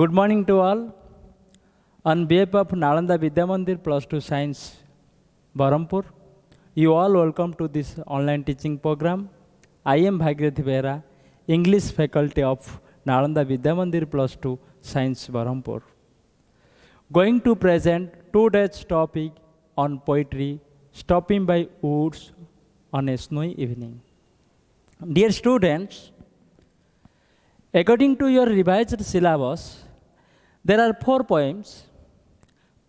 Good morning to all. On behalf of Nalanda Vidya Mandir Plus 2 Science Barampur, you all welcome to this online teaching program. I am Bhagirathi Behra, English faculty of Nalanda Vidya Mandir Plus 2 Science Barampur. Going to present today's topic on poetry, stopping by woods on a snowy evening. Dear students, according to your revised syllabus, there are 4 poems.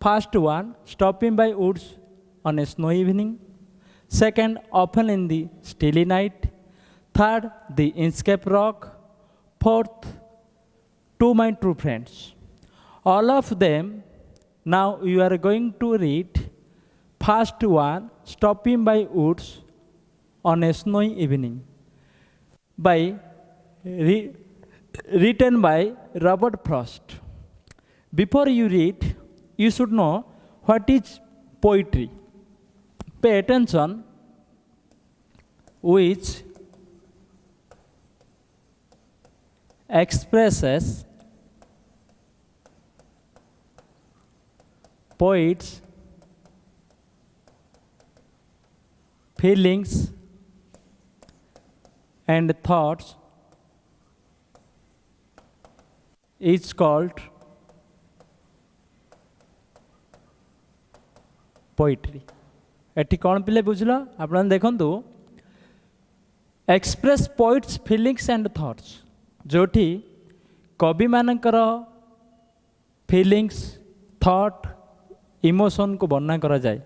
First one, stopping by woods on a snowy evening. Second, often in the stilly night. Third, the Inkscape rock. Fourth, to my true friends. All of them, now you are going to read. First one, stopping by woods on a snowy evening, written by Robert Frost. Before you read, you should know what is poetry. Pay attention, which expresses poets' feelings and thoughts is called poetry. एटी कौन पिले बुझल आप देखु express poets feelings and thoughts जोटी कवि मानकर feelings thought emotion को वर्णना करा जाए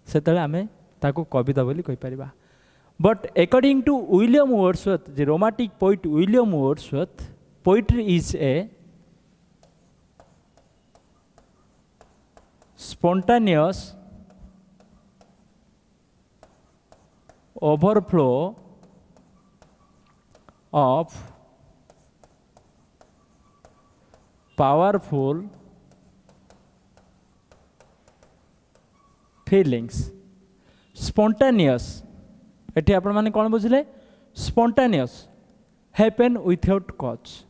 से आम ताको कविता बोली कहि परिबा. But according to William Wordsworth, the romantic poet William Wordsworth, poetry is a spontaneous overflow of powerful feelings. Spontaneous एटी आपण माने कोन बुझले? Spontaneous happen without cause.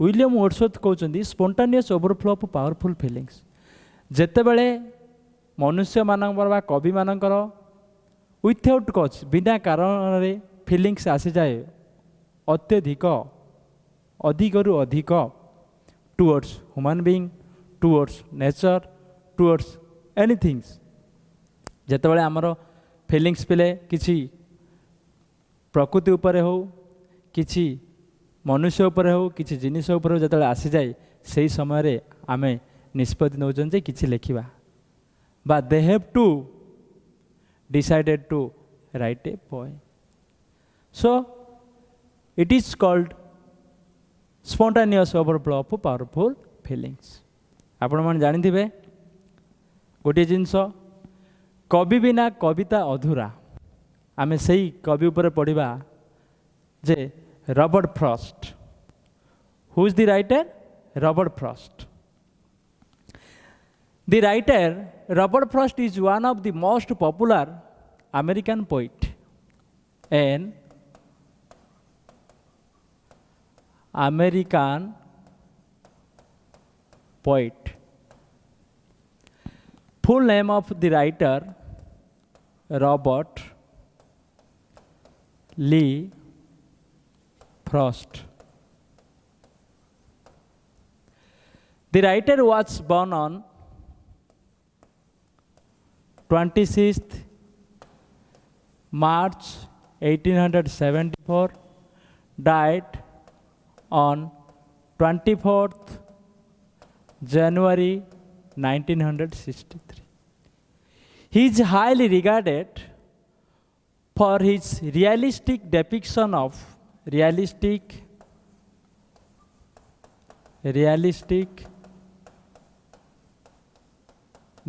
William Wordsworth कहते spontaneous overflow of powerful feelings. जेते बेले मनुष्य मानकर बा कवि मानकर विथआउट कज बिना कारण रे फीलिंग्स आसी जाए अत्यधिक अधिकरु अधिक towards human being, towards nature, towards anythings. जेते बेले हमर फीलिंग्स पिले किछि प्रकृति उपरे हो, किछि मनुष्य उपर हो, किसी जिनिस उपर जो आसी जाए से समय आम निष्पत्ति नौचन जे किछि लिखिबा बा they have to decided to write a poem. So it is called spontaneous overflow of powerful feelings. आपण मन जानिथिबे गोटे जिनस कवि बिना कविता अधूरा. आमे सही कवि उपर पढ़िबा जे Robert Frost. Who is the writer? Robert Frost. The writer Robert Frost is one of the most popular American poet and American poet. Full name of the writer Robert Lee Frost. The writer was born on 26th March 1874, died on 24th January 1963. He is highly regarded for his realistic depiction of realistic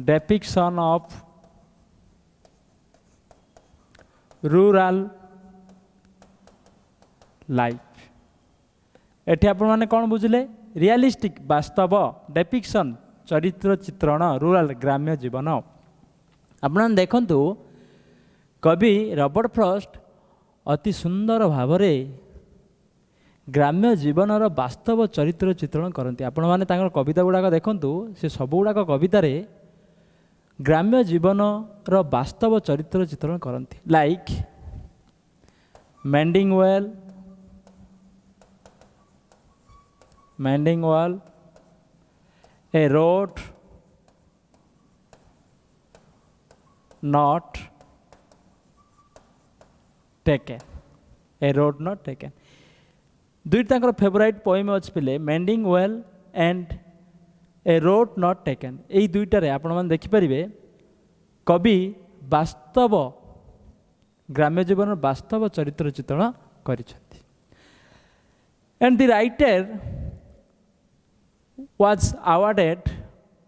depiction of rural life. एठी आपण माने कोन बुझले? Realistic वास्तव, depiction चरित्र चित्रण, rural ग्राम्य जीवन. आपण देखंतु कवि रॉबर्ट फ्रॉस्ट अति सुंदर भाव ग्राम्य जीवनर वास्तव चरित्र चित्रण करती। आपण मैंने कविता गुड़ाक देखु से सब गुड़ाक कवितार ग्राम्य जीवनर वास्तव चरित्र चित्रण करती। Like mending wall, a road not taken, a road not taken। दुईट तांकर फेवरेट पोएम अच्छे पिले mending well and A road not taken. यही दुईटारे आपण मैंने देखिपारे कवि वास्तव ग्राम्य जीवन वास्तव चरित्र चित्रण करिसेंती। And the writer was awarded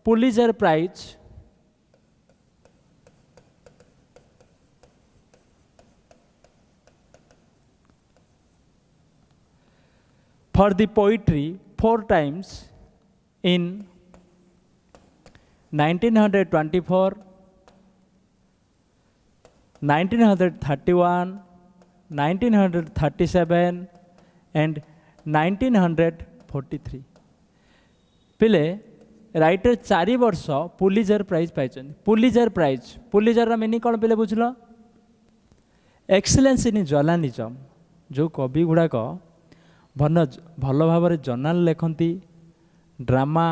Pulitzer prize for the poetry 4 times in 1924, 1931, 1937 and 1943। पिले राइटर 4 वर्ष पुलिजर प्राइज पाई। पुलिजर प्राइज पुलिजर मीनिंग कौन पिले बुझल? Excellence in journalism. जो कवि गुड़ाक भल भाव जर्नाल लिखती ड्रामा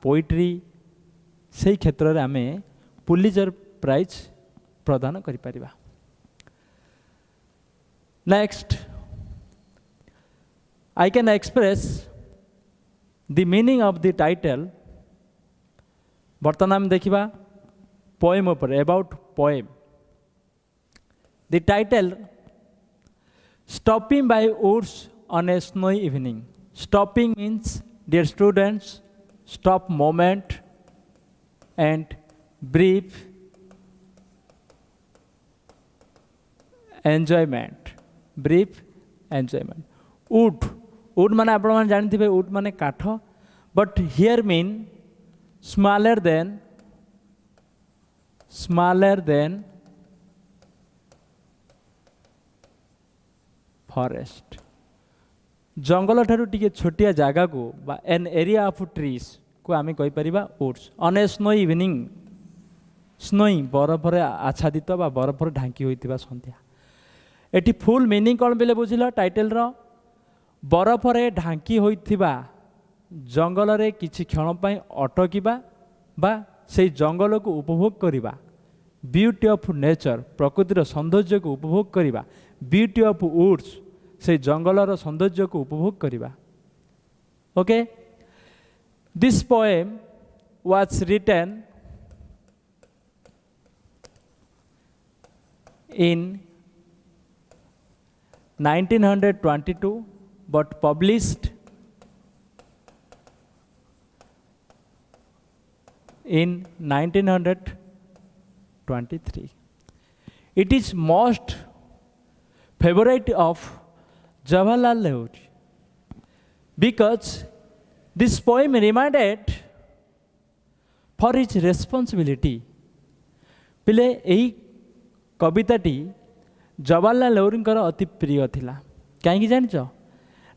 पोइट्री से क्षेत्र में आम पुलिजर प्राइज प्रदान करिपर। Next I can express the meaning of the title. बर्तमान आम देखा पोएम उपर about poem. The title stopping by woods on a snowy evening। Stopping means, dear students, stop moment and brief enjoyment, brief enjoyment। wood माने आपण माने जानथि wood माने काठ, but here mean smaller than forest। जंगल ठारू टिके छोटिया जगह को बा एन एरिया ऑफ ट्रीज को आम कहि परिबा woods. On a snow evening, snowy बरफ आच्छादित बा बरफ ढांकी होइतिबा संध्या। एटी फुल मीनिंग कौन बेले बुझिल? टाइटल रो बरफ रे ढांकी होइतिबा जंगल रे किछि क्षण पई अटकिबा बा से जंगल को उपभोग करिबा। ब्यूटी ऑफ नेचर प्रकृतिर सौंदर्य को उपभोग करिबा। ब्यूटी ऑफ वुड्स से जंगलर सौंदर्य को उपभोग करिबा। Okay, this poem was written in 1922 but published in 1923. It is most favorite of Jawaharlal Nehru because this poem reminded for his responsibility। पिले यही कविताटी जवाहरलाल नेहरूंकर अति प्रिय थिला। कहीं जान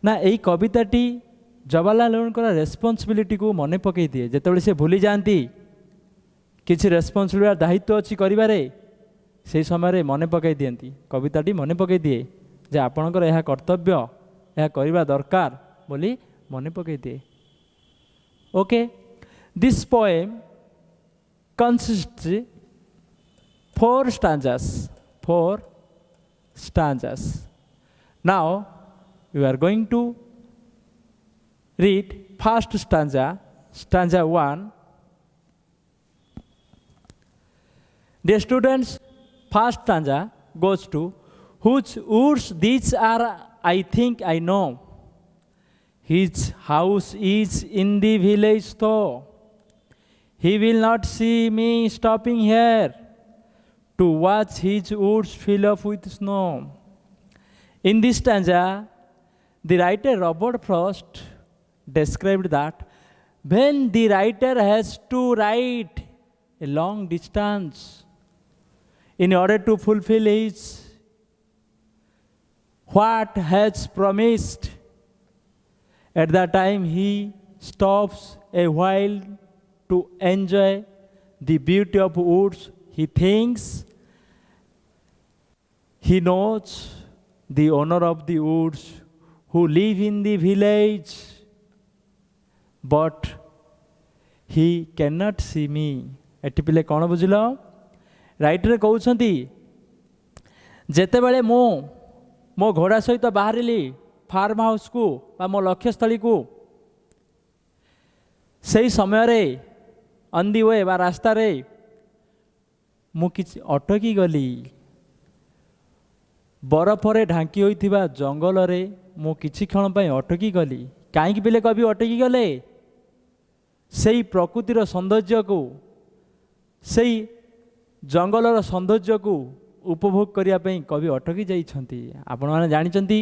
ना यही कविताटी जवाहरलाल नेहरूंकर रेस्पॉन्सिबिलिटी को मने पकई दिए। जिते से भूली जाती किसी रेस्पॉन्सिबिलिटी दायित्व अच्छी करिबारे से समय मने पकई दियंती। कविताटी मने पकई दिए जे आपणकर यह कर्तव्य यह करबा दरकार बोली मने पकई दिए। Okay, this poem consists 4 stanzas, 4 stanzas। Now we are going to read first stanza, stanza 1। Dear students, first stanza goes to whose woods these are, I think I know, his house is in the village though, he will not see me stopping here to watch his woods fill up with snow। In this stanza, the writer Robert Frost described that when the writer has to ride a long distance in order to fulfill his what has promised At that time, he stops a while to enjoy the beauty of woods. He thinks he knows the owner of the woods who live in the village, but he cannot see me. ଏଠି ପିଲେ କ'ଣ ବୁଝିଲ? ରାଇଟରେ କହୁଛନ୍ତି ଯେତେବେଳେ ମୁଁ ମୋ ଘୋଡ଼ା ସହିତ ବାହାରିଲି ଫାର୍ମ ହାଉସ୍କୁ ବା ମୋ ଲକ୍ଷ୍ୟସ୍ଥଳୀକୁ, ସେହି ସମୟରେ ଅନ୍ ଦି ୱେ ବା ରାସ୍ତାରେ ମୁଁ କିଛି ଅଟକି ଗଲି। ବରଫରେ ଢାଙ୍କି ହୋଇଥିବା ଜଙ୍ଗଲରେ ମୁଁ କିଛି କ୍ଷଣ ପାଇଁ ଅଟକି ଗଲି। କାହିଁକି ପିଲେ କବି ଅଟକି ଗଲେ? ସେଇ ପ୍ରକୃତିର ସୌନ୍ଦର୍ଯ୍ୟକୁ, ସେଇ ଜଙ୍ଗଲର ସୌନ୍ଦର୍ଯ୍ୟକୁ ଉପଭୋଗ କରିବା ପାଇଁ କବି ଅଟକି ଯାଇଛନ୍ତି। ଆପଣମାନେ ଜାଣିଛନ୍ତି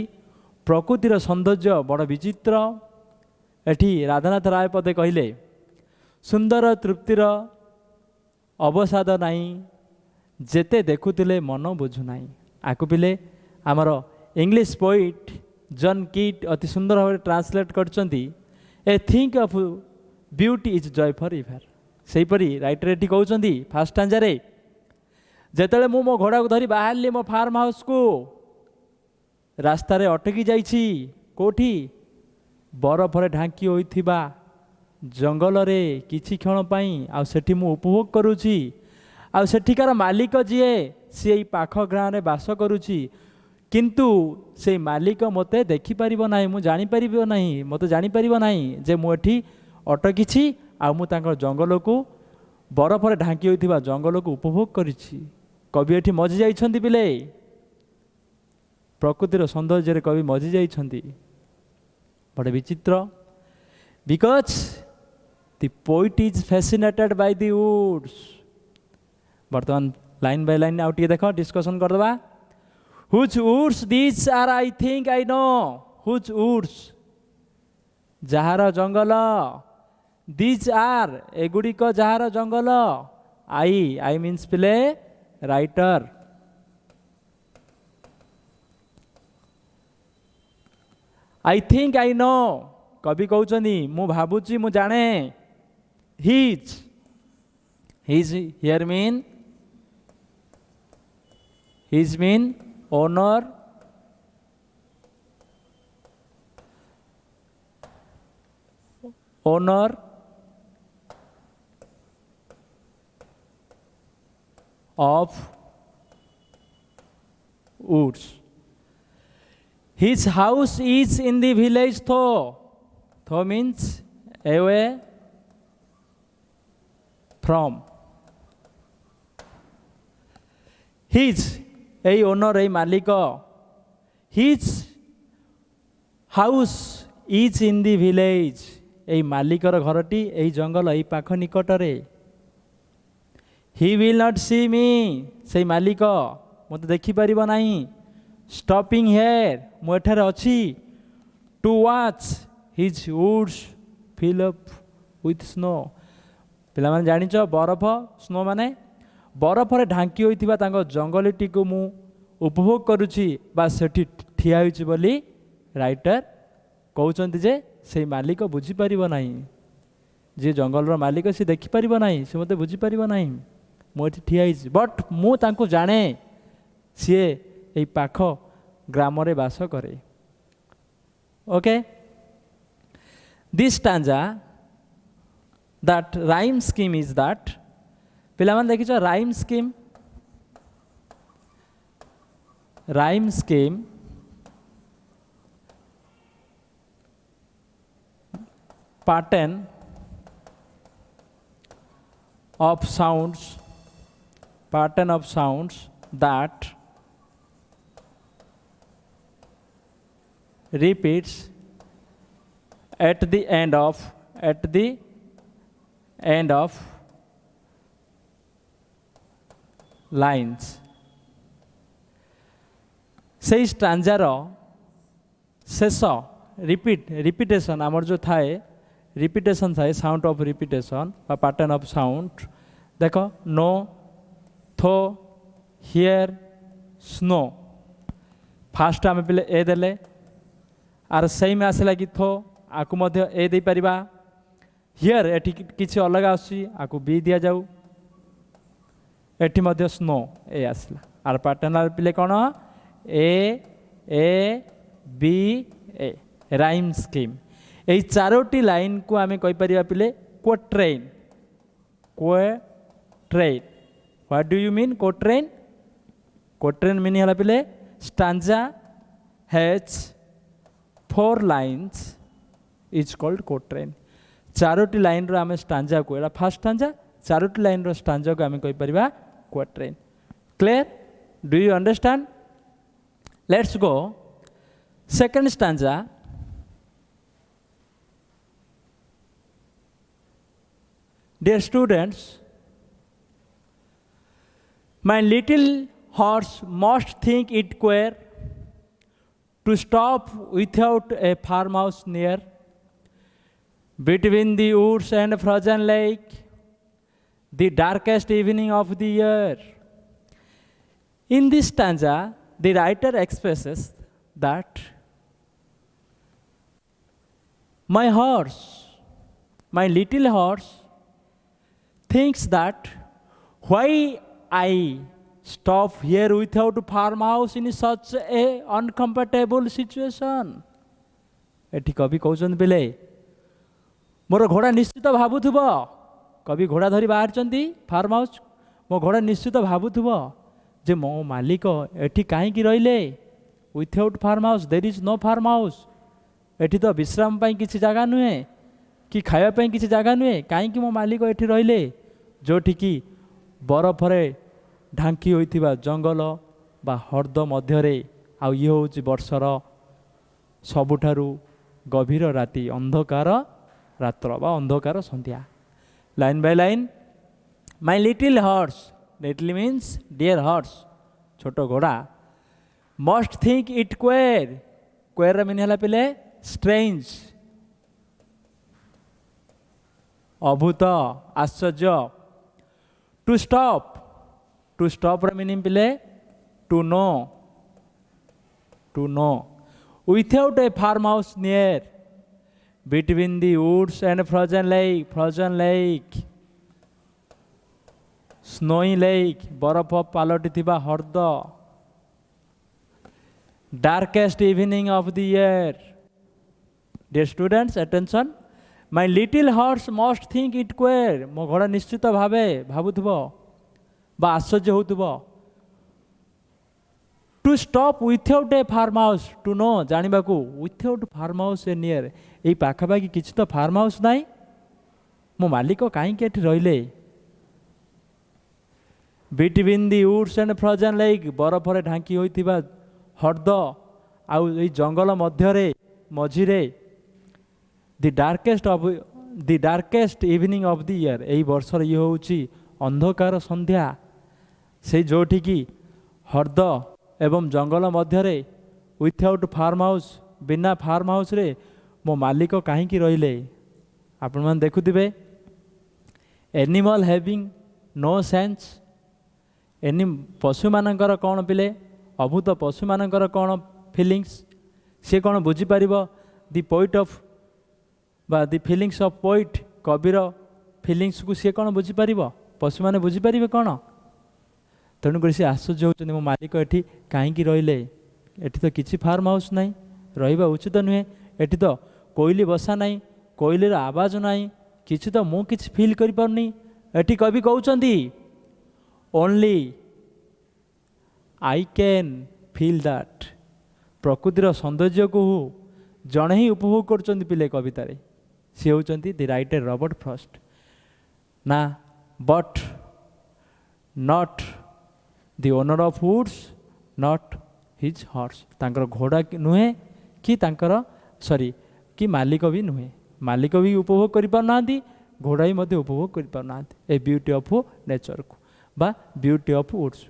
ପ୍ରକୃତିର ସୌନ୍ଦର୍ଯ୍ୟ ବଡ଼ ବିଚିତ୍ର। ଏଠି ରାଧାନାଥ ରାୟ ପଦେ କହିଲେ, ସୁନ୍ଦର ତୃପ୍ତିର ଅବସାଦ ନାହିଁ, ଯେତେ ଦେଖୁଥିଲେ ମନ ବୁଝୁନାହିଁ। ଆକୁ ପିଲେ ଆମର ଇଂଲିଶ ପୋଇଟ୍ ଜନ୍ କିଟ୍ ଅତି ସୁନ୍ଦର ଭାବରେ ଟ୍ରାନ୍ସଲେଟ୍ କରିଛନ୍ତି, a thing of beauty is joy forever. ସେହିପରି ରାଇଟର ଏଠି କହୁଛନ୍ତି ଫାର୍ଷ୍ଟ ଷ୍ଟାଞ୍ଜାରେ, ଯେତେବେଳେ ମୁଁ ମୋ ଘୋଡ଼ାକୁ ଧରି ବାହାରିଲି ମୋ ଫାର୍ମ ହାଉସ୍କୁ, ରାସ୍ତାରେ ଅଟକି ଯାଇଛି। କେଉଁଠି? ବରଫରେ ଢାଙ୍କି ହୋଇଥିବା ଜଙ୍ଗଲରେ କିଛି କ୍ଷଣ ପାଇଁ। ଆଉ ସେଠି ମୁଁ ଉପଭୋଗ କରୁଛି। ଆଉ ସେଠିକାର ମାଲିକ ଯିଏ, ସିଏ ଏଇ ପାଖ ଗାଁରେ ବାସ କରୁଛି, କିନ୍ତୁ ସେଇ ମାଲିକ ମୋତେ ଦେଖିପାରିବ ନାହିଁ, ମୁଁ ଜାଣିପାରିବ ନାହିଁ, ମୋତେ ଜାଣିପାରିବ ନାହିଁ ଯେ ମୁଁ ଏଠି ଅଟକିଛି ଆଉ ମୁଁ ତାଙ୍କର ଜଙ୍ଗଲକୁ, ବରଫରେ ଢାଙ୍କି ହୋଇଥିବା ଜଙ୍ଗଲକୁ ଉପଭୋଗ କରିଛି। କବି ଏଠି ମଜି ଯାଇଛନ୍ତି ପିଲେ, ପ୍ରକୃତିର ସୌନ୍ଦର୍ଯ୍ୟରେ କବି ମଜି ଯାଇଛନ୍ତି। ବଡ଼ ବିଚିତ୍ର। Because the poet is fascinated by the woods. ବର୍ତ୍ତମାନ ଲାଇନ୍ ବାଇ ଲାଇନ୍ ଆଉ ଟିକେ ଦେଖ, ଡିସ୍କସନ୍ କରିଦେବା। Whose woods these are I think I know. Whose woods, ଯାହାର ଜଙ୍ଗଲ, ଦିଜ୍ ଆର୍, ଏଗୁଡ଼ିକ ଯାହାର ଜଙ୍ଗଲ, ଆଇ ମିନ୍ସ ପିଲେ writer. I think I know, କବି କହୁଛନ୍ତି ମୁଁ ଭାବୁଛି, ମୁଁ ଜାଣେ। His here mean, his mean owner, owner of woods. His house is in the village though means away from. His, এই owner, এই মালিক, his house is in the village, এই ମାଲିକର ଘରଟି এই ଜଙ୍ଗଲ, এই ପାଖ ନିକଟରେ। He will not see me, ସେଇ ମାଲିକ ମୋତେ ଦେଖିପାରିବ ନାହିଁ। Stopping here, ମୁଁ ଏଠାରେ ଅଛି। To watch his woods fill up with snow. ପିଲାମାନେ ଜାଣିଛ ବରଫ, ସ୍ନୋ ମାନେ ବରଫରେ ଢାଙ୍କି ହୋଇଥିବା ତାଙ୍କ ଜଙ୍ଗଲଟିକୁ ମୁଁ ଉପଭୋଗ କରୁଛି ବା ସେଠି ଠିଆ ହୋଇଛି ବୋଲି ରାଇଟର କହୁଛନ୍ତି ଯେ ସେଇ ମାଲିକ ବୁଝିପାରିବ ନାହିଁ। ଯିଏ ଜଙ୍ଗଲର ମାଲିକ ସେ ଦେଖିପାରିବ ନାହିଁ, ସେ ମୋତେ ବୁଝିପାରିବ ନାହିଁ। ମୁଁ ଏଠି ଠିଆ ହେଇଛି, ବଟ୍ ମୁଁ ତାଙ୍କୁ ଜାଣେ, ସିଏ ଏଇ ପାଖ ଗ୍ରାମରେ ବାସ କରେ। Okay, this stanza that rhyme scheme is that, ପିଲାମାନେ ଦେଖିଛ rhyme scheme? Rhyme scheme pattern of sounds that repeats at the end of lines. সেই ଷ୍ଟାଞ୍ଜାର ଶେଷ ରିପିଟେସନ୍ ଆମର ଯେଉଁ ଥାଏ, ରିପିଟେସନ୍ ଥାଏ, ସାଉଣ୍ଡ ଅଫ୍ ରିପିଟେସନ୍ ବା ପାଟର୍ନ ଅଫ୍ ସାଉଣ୍ଡ। ଦେଖ, नो, थो, हियर, स्नो। फास्ट आम पे ए देले आर सेम आसला कि थो, आकु मध्य ए दे परिबा हियर एठी किछि अलग आसी आकु बी दिया जाऊ एठी मध्य स्नो ए आसला आर पैटर्न पिले कोन A B A rhyme scheme एई चारोटी लाइन को आमे कहि परिबा पिले quatrain what do you mean quatrain meaning हला पिले stanza has 4 lines is called quatrain चारोटी लाइन रो आमे स्टांजा को एला फर्स्ट स्टांजा चारोटी लाइन रो स्टांजा को आमे कहि परिबा quatrain clear do you understand let's go second stanza dear students my little horse must think it queer to stop without a farmhouse near between the woods and frozen lake the darkest evening of the year in this stanza the writer expresses that my horse my little horse thinks that why I stop here without farmhouse in such a uncomfortable situation एठी कवि कहउछन बेले मोर घोड़ा निश्चित भाबुथुब कवि घोड़ा धरी बाहर चंदी farm house मो घोड़ा निश्चित भाबुथुब जे मो मालिक एठी काहे की रहिले without farm house there is no farm house एठी तो विश्राम पई किछि जागा नुहे कि खाया पई किछि जागा नुहे काहे की मो मालिक एठी रहिले जोठी की बरफरे ढांकी होइथिबा जंगल बा हर्द मध्यरे आ ये होउची वर्षर सबुठारु गभीर राति अंधकार रात्र बा अंधकार संध्या line by line my little horse little means dear horse छोटो घोड़ा must think it queer mean हला पिले स्ट्रेंज अभूत आश्चर्य टू स्टॉप मीनिंग पिले to know without a farm house near between the woods and frozen lake snowy lake बरफ पालटी थिबा हर्द darkest evening of the year dear students attention my little horse must think it queer मो घोड़ा निश्चित भावे भाबुथबो बा आश्चर्य होउथबो to stop without a farm house to know जानिबाकू without farm house a near एई पाखापाखि किछि तो फार्म हाउस नाई मो मालिक काहे के एठी रहिले between the woods and frozen lake बरफरे ढांकी होइथिबा हर्द आउ एई जंगल मध्यरे मझिरे the darkest evening of the year एई वर्षर ये होउची अंधकार संध्या से जोठी की हर्द एवं जंगल मध्यरे विथआउट फार्म हाउस बिना फार्म हाउस रे मो मालिक काहे की रहिले आपण मन देखुथिबे animal having no sense any पशु मानकर कौन पिले अभूत पशु मानकर कौन फीलिंग्स सी कौन बुझी पारिबो द पोइट ऑफ बा द फीलिंग्स ऑफ पोइट कविर फीलिंग्स को सी कौन बुझी पारिबो पशु माने बुझी पारिबे कौन तेणुक सी आश्चर्य होचंदी मो मालिक एठी काहे की रहिले एठी तो किछि फार्म हाउस नाही रहिबा उचित नुहे एठी तो कोइली बसा नाही कोइलीर आवाज नाही किछि तो मु किछि फील करि परनी एठी कवि कहउचंदी only I can feel that प्रकृतिर सौंदर्य को जड़े ही उपभोग कर पिले कवितार सी होती द राइटर रॉबर्ट फ्रॉस्ट ना but not the owner of woods not his horse तांकर घोड़ा नुहे कि तांकर सॉरी कि मालिक भी नुहे मालिक भी उपभोग कर पारना घोड़ा ही मध्य उपभोग कर पारना ए ब्यूटी ऑफ नेचर को बा ब्यूटी ऑफ वुड्स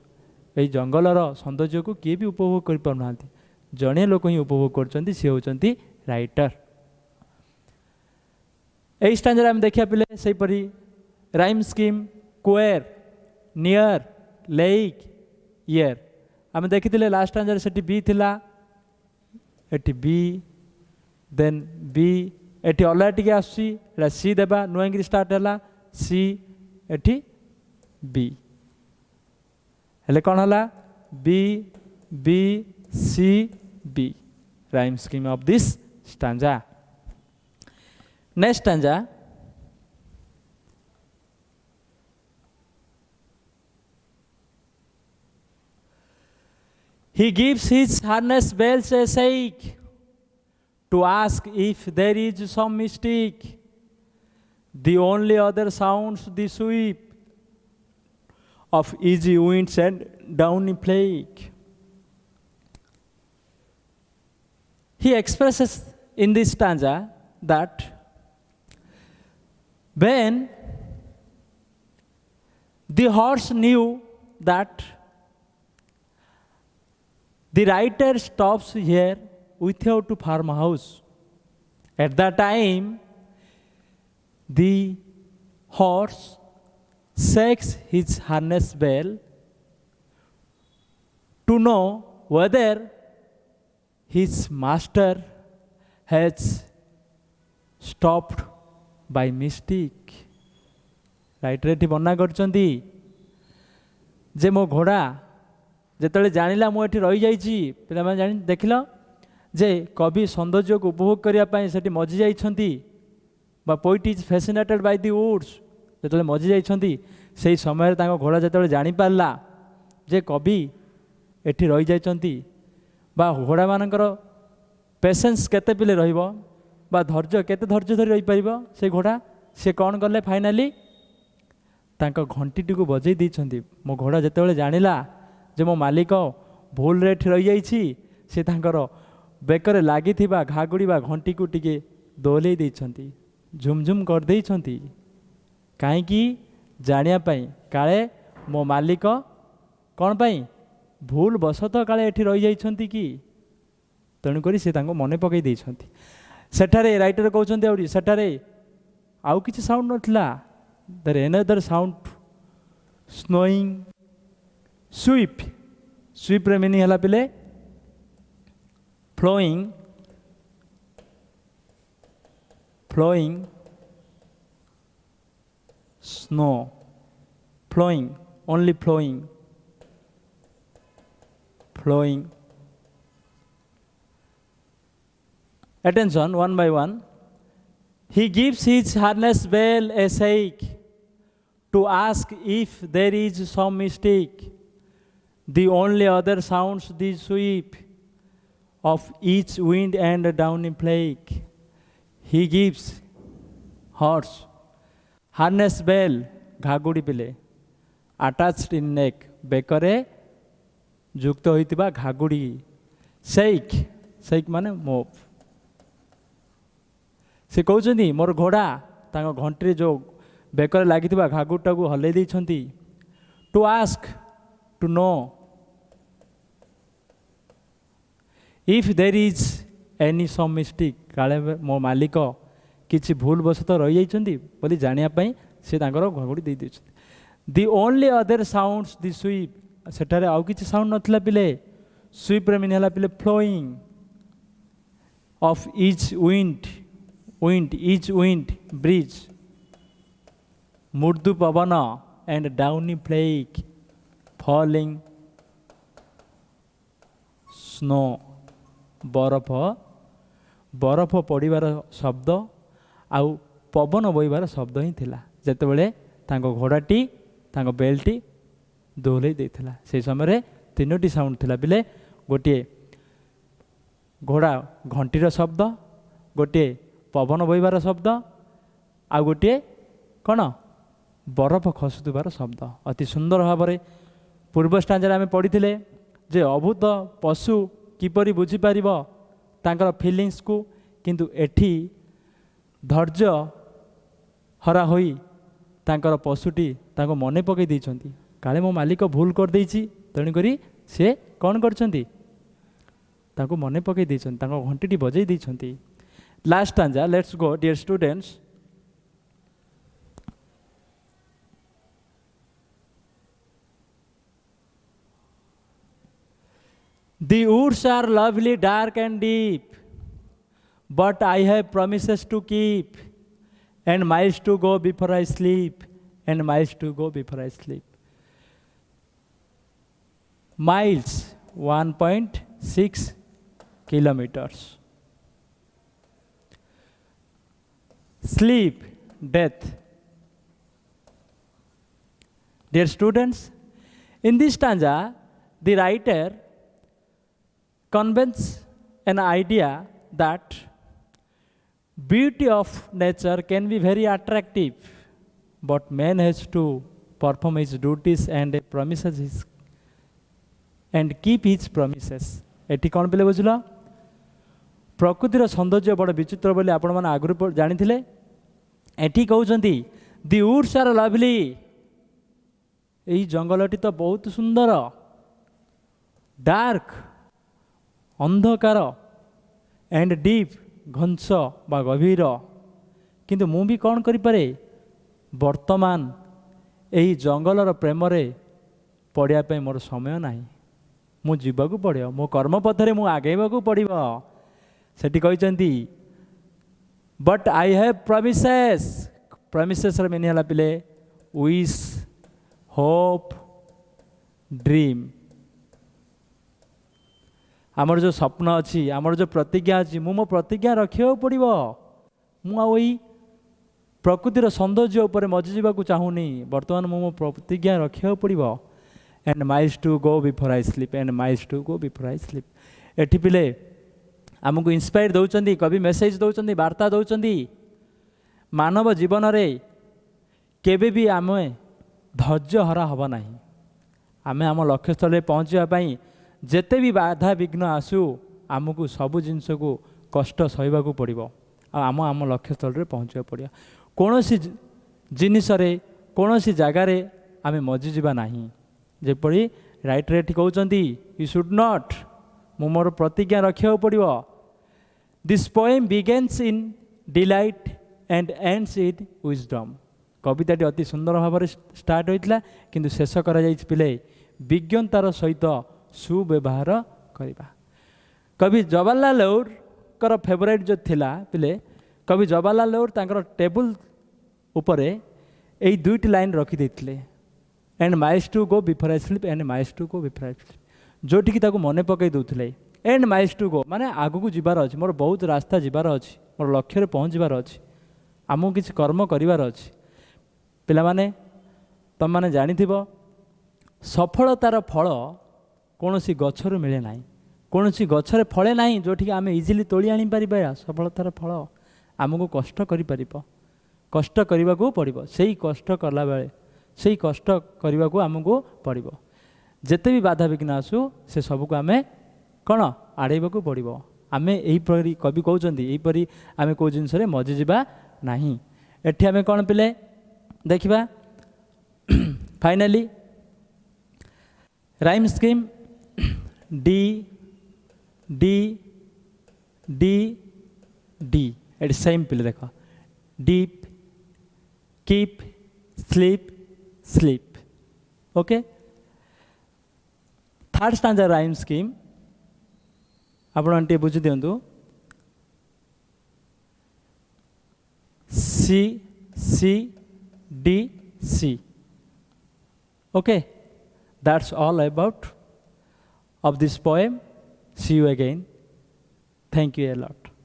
ये जंगलर सौंदर्य को किए भी उपभोग कर पारना जड़े लोक ही उपभोग कर सी होती राइटर यही स्टांजर आम देखा पिले से परी rhyme scheme queer near lake year आम देखी लास्ट स्टांजर से बी थिला एटी बी देन बी एटी अलग टी आसी सी देबा नुआंगी स्टार्ट है सी एटी बी हेले कौन है B B C B rhyme scheme of this stanza next stanza he gives his harness bells a shake to ask if there is some mistake. The only other sounds the sweep of easy winds and downy flake. He expresses in this stanza that when the horse knew that the writer stops here without a farmhouse. At that time, the horse shakes his harness bell to know whether his master has stopped by mistake. Writer एठी वर्णना करचंदी जे मो घोड़ा जेतले जानिला मु एठी रही जाइछि पिला माने जानि देखिलो जे कवि सौंदर्य को उपभोग करिया पई सेठी मजी जाइछंती बा poet is fascinated by the woods जेतले मजी जाइछंती सेही समय तांको घोड़ा जेतले जानि पारला जे कवि एठी रही जाइछंती बा घोड़ा मानकर पेशेंस केते पिले रहिबो बा धैर्य केते धैर्य धरि रही परिबो से घोड़ा से कोन करले फाइनली तांको घंटीटी को बजै दैछंती मो घोड़ा जेतले जानिला जे मो मालिक भूल रे रही जाइछि से तांकर बेकर लागी घागुड़ी बा घंटी को टिके दोले देइछंती झुमझुम कर देइछंती काहेकि जानिया पई काले मो मालिक कौन पई भूल बसत काले एठी रही जाइछंती कि तेणु करी से तांको मने पकई देइछंती सेठारे राइटर कहउछंती आउरी सेठारे आउ किछि साउंड नथला there another sound snowing sweep sweep रे मीनिंग हला पिले flowing flowing snow flowing only flowing flowing attention one by one he gives his harness bell a shake to ask if there is some mistake. The only other sounds the sweep of each wind and downy flake. He gives horse harness bell घागुड़ी पिले attached in neck Bekare जुक्त होइतिबा घागुड़ी shake shake माने मोप से कहउछंती मोर घोड़ा तांको घंटी जो बेकरे लागितिबा घागुटा को हलै दैछंती to ask to know if there is any some mistake काले मो मालिक किछि भूल बसत रही जाइछंती बोली जानिया पई से तांकर घगुड़ी दे दैछंती the only other sounds the sweep सेठारे आउ किछि साउंड नथला पिले स्वीप रे मिनहला पिले flowing of each wind wind each wind breeze murdu pavana and downy flake falling snow बरफ बरफ पड़ीबार शब्द आउ पवन बहिबार शब्द ही थिला जेतेबेले तांको घोड़ाटी तांको बेल्टी दोहलै देथिला से समय तीनोटी साउंड थिला बिले गोटे घोड़ा घंटीर शब्द गोटे पवन बहिबार शब्द आ गोटे कौन बरफ खसुबार शब्द अति सुंदर भाव में पूर्व स्टांजर आम पढ़ी जे अभूत पशु किपरि बुझीपर तांकर फिलिंग्स को किंतु एठी धैर्य हरा होई तांकर पशुटी तांको मने पकई देइछंती काले मो मालिक भूल कर देइछि तेणु करी से कौन करछंती तांको मने पकई देइछंती तांको घंटीटी बजई देइछंती last stanza let's go dear students The woods are lovely, dark and deep. but I have promises to keep, and miles to go before I sleep, and miles to go before I sleep. Miles, 1.6 kilometers. Sleep, death. Dear students, in this stanza, the writer conveys an idea that beauty of nature can be very attractive, but man has to perform his duties and promises his and keep his promises. Eighty कौन पे बुझल प्रकृतिर सौंदर्य बड़ विचित्र बोली आपण मैंने आगुरी जानी एटी कहते दि वुड्स आर लवली यही जंगलटी तो बहुत सुंदर डार्क अंधकार एंड डीप घंस बा गभीर किंतु मु भी कौन करें वर्तमान यही जंगलर प्रेम पढ़ापी मोर समय ना मु जीवा पड़ो मो कर्मपथरे मु आगेबा पड़ो सेठी कहते but I have premises premises meaning है पिले विश होप ड्रीम आमर जो स्वप्न अच्छी आमर जो प्रतिज्ञा अच्छी मो प्रतिज्ञा रखा पड़ो मुई प्रकृतिर सौंदर्य उपर मजिजा चाहूनी बर्तमान मो प्रतिज्ञा रखा पड़ो and miles to go before I sleep and miles to go before I sleep एटी पिले आमको इंस्पायर दौरान कवि मेसेज दौरान वार्ता दौरान मानव जीवन में केबे भी आम धैर्य हरा हब ना आम आम लक्ष्यस्थल पहुँचापी जेते भी बाधा विघ्न आसू आमको सबू जिनस को कष्ट सहवा पड़ो आम आम लक्ष्यस्थल पहुँचा पड़ा कौन सी जिनिस कौन सी जगार आम मजिजा ना जेपरी राइटर ये कहते यू शुड नॉट मु मोर प्रतिज्ञा रखा पड़ो this poem begins in delight and ends in wisdom कविताटी अति सुंदर भाव में स्टार्ट होता किंतु शेष कर पिले विज्ञतार सहित सुव्यवहार करवा कवि जवाहरलाल नेहरू फेवरेट जो थिला पिले कवि जवाहरलाल नेहरू तांकर टेबुल उपरे यही दुईटी लाइन रखिदे and miles to go before I sleep and miles to go before I sleep जोटिकी ताको मने पकई दौले एंड माइल्स टू गो माने आगू जीवार अच्छी मोर बहुत रास्ता जीवार अच्छी मोर लक्ष्य पहुँचबार अच्छी आमको किसी कर्म करार अच्छी पिला माने तुम मैंने जानी सफलतार फल कौन सी गचर मिले ना कौन सी गचर फले ना जोटि आम इजिली तोली आनीपर सफलतार फल आमको कष्ट कष्ट करने को पड़ो से कष्ट कला बेले से कष्ट करने को आमको पड़ो जिते भी बाधा विघ्न आसू से सबको आम कौन आड़ेबा को पड़ो आम यहीपरी कवि कहते यहीपरी आम कौ जिनस मजिजा ना एटी आम कौन पिले देखा finally rhyme scheme D D D D at same पिले देख deep keep sleep sleep okay third stanza rhyme scheme आपटे बुझी दिंतु C C D C okay that's all about of this poem. See you again. Thank you a lot.